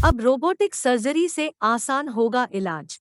अब robotic surgery से आसान होगा इलाज।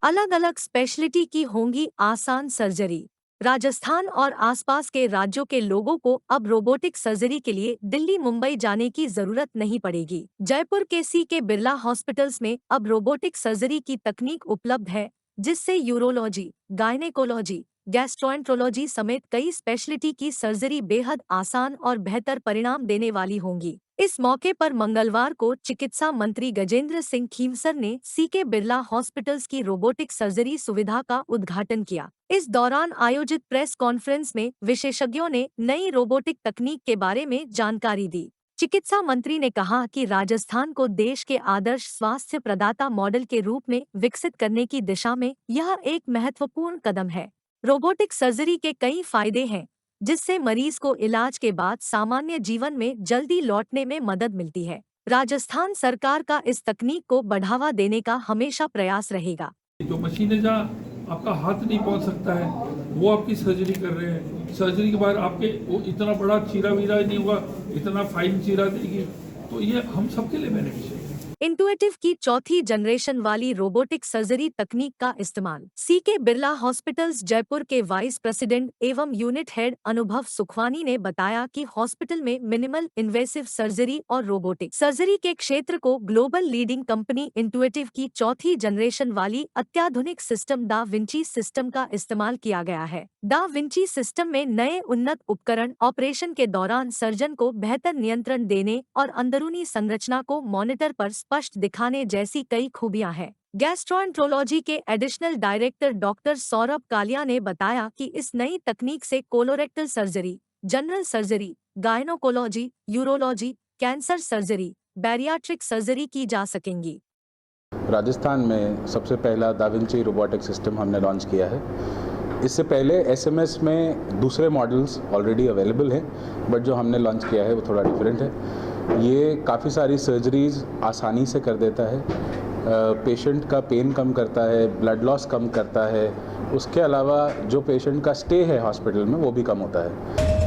अलग अलग स्पेशलिटी की होंगी आसान सर्जरी। राजस्थान और आसपास के राज्यों के लोगों को अब रोबोटिक सर्जरी के लिए दिल्ली मुंबई जाने की जरूरत नहीं पड़ेगी। जयपुर के सीके बिरला हॉस्पिटल्स में अब रोबोटिक सर्जरी की तकनीक उपलब्ध है, जिससे यूरोलॉजी, गायनेकोलॉजी, गैस्ट्रोएंट्रोलॉजी समेत कई स्पेशलिटी की सर्जरी बेहद आसान और बेहतर परिणाम देने वाली होंगी। इस मौके पर मंगलवार को चिकित्सा मंत्री गजेंद्र सिंह खींवसर ने सीके बिरला हॉस्पिटल्स की रोबोटिक सर्जरी सुविधा का उद्घाटन किया। इस दौरान आयोजित प्रेस कॉन्फ्रेंस में विशेषज्ञों ने नई रोबोटिक तकनीक के बारे में जानकारी दी। चिकित्सा मंत्री ने कहा कि राजस्थान को देश के आदर्श स्वास्थ्य प्रदाता मॉडल के रूप में विकसित करने की दिशा में यह एक महत्वपूर्ण कदम है। रोबोटिक सर्जरी के कई फायदे हैं, जिससे मरीज को इलाज के बाद सामान्य जीवन में जल्दी लौटने में मदद मिलती है। राजस्थान सरकार का इस तकनीक को बढ़ावा देने का हमेशा प्रयास रहेगा। जो मशीनें जहाँ आपका हाथ नहीं पहुंच सकता है, वो आपकी सर्जरी कर रहे हैं। सर्जरी के बाद आपके वो इतना बड़ा चीरा वीरा नहीं हुआ, इतना फाइन चीरा देगी, तो ये हम सबके लिए बेनिफिशियल है। इंटुएटिव की चौथी जनरेशन वाली रोबोटिक सर्जरी तकनीक का इस्तेमाल। सीके बिरला हॉस्पिटल्स जयपुर के वाइस प्रेसिडेंट एवं यूनिट हेड अनुभव सुखवानी ने बताया कि हॉस्पिटल में मिनिमल इन्वेसिव सर्जरी और रोबोटिक सर्जरी के क्षेत्र को ग्लोबल लीडिंग कंपनी इंटुएटिव की चौथी जनरेशन वाली अत्याधुनिक सिस्टम दा विंची सिस्टम का इस्तेमाल किया गया है। दा विंची सिस्टम में नए उन्नत उपकरण ऑपरेशन के दौरान सर्जन को बेहतर नियंत्रण देने और अंदरूनी संरचना को मॉनिटर पर स्पष्ट दिखाने जैसी कई खूबियां हैं। गैस्ट्रोएंट्रोलॉजी के additional director doctor Saurabh Kalia ने बताया कि इस नई तकनीक से colorectal surgery, general surgery, gynaecology, urology, cancer surgery, bariatric surgery की जा सकेंगी। राजस्थान में सबसे पहला दा विंची रोबोटिक सिस्टम हमने लॉन्च किया है। इससे पहले एसएमएस में दूसरे मॉडल्स ऑलरेडी अवेलेबल हैं, बट जो हमने लॉन्च किया है वो थोड़ा डिफरेंट है। ये काफ़ी सारी सर्जरीज आसानी से कर देता है, पेशेंट का पेन कम करता है, ब्लड लॉस कम करता है। उसके अलावा जो पेशेंट का स्टे है हॉस्पिटल में वो भी कम होता है।